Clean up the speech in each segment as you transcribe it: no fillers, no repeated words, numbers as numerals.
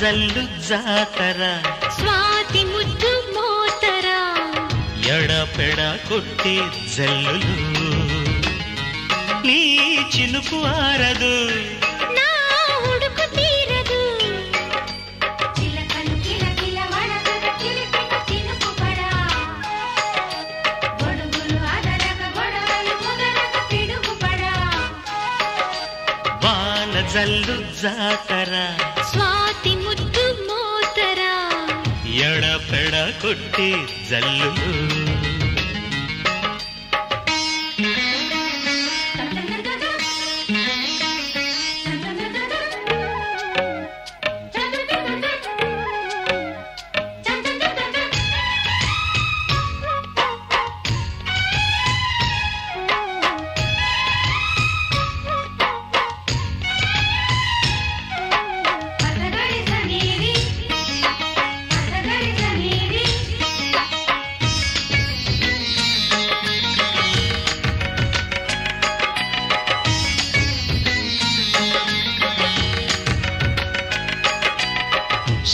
జల్లు జాతర స్వాతి ముద్దు మోతర ఎడపెడ కొట్టే జల్లులు నీ చినుకు ఆరదు నా ఉడుకు తీరదు చిలకలు కిలకిల వడకద చిలిపిక చినుకు పడా గొడుగులు అదరక గొడవలు కుదరక పిడుగు పడా వాన జల్లు జాతర స్వాతి ముద్దు మోతర ఎడపెడ కొట్టే జల్లులు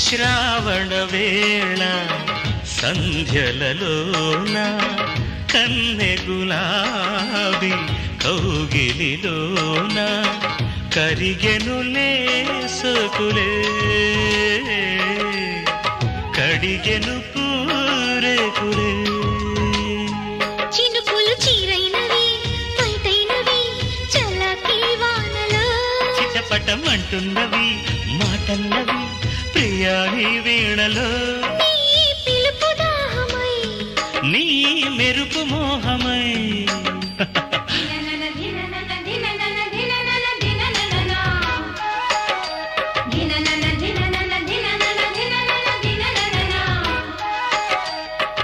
శ్రావణ వేళ సంధ్యలలోన కన్నె గులాబీ కౌగిలిలోన కరిగెనులే సకులే కడిగెను పూరేకులే చినుకులు చీరైనవి పైటైనవి చల్లకి వానలో చిటపటం అంటున్నవి మాటన్నవి ప్రియాని వీణలో నీ పిలుపు దాహమై నీ మెరుపు మోహమై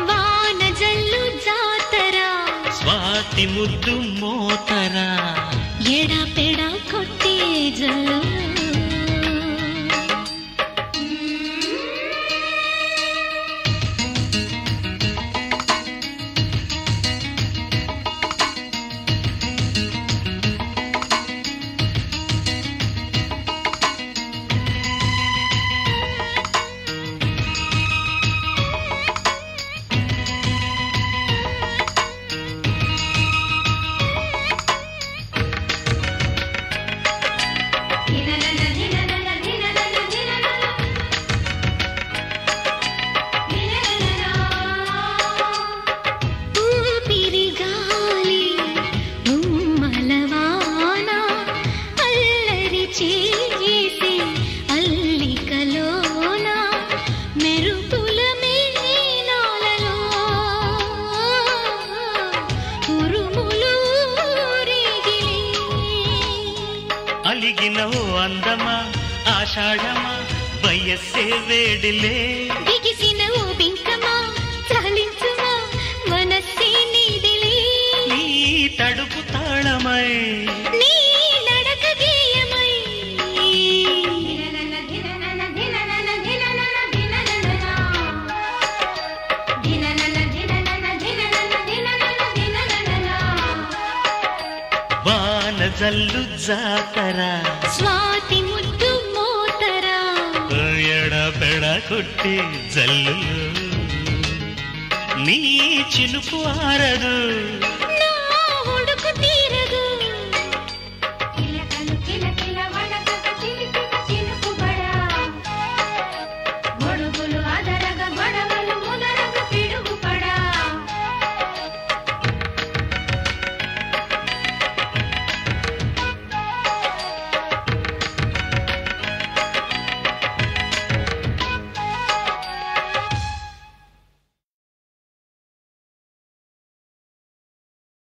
వాన జల్లు జాతర స్వాతి ముద్దు మోతర ఎడపెడ కొట్టే జల్లు అలిగినవు అందమా ఆషాఢమా వయస్సే వేడిలే బిగిసిన ఓ బింకమా చాలించుమా మనస్సే నీదిలే నీ తడుపు తాళమై నీ నడక గేయమై వాన జల్లు జాతర స్వాతి ముద్దు మోతర ఎడపెడ కొట్టే జల్లులు నీ చినుకు ఆరదు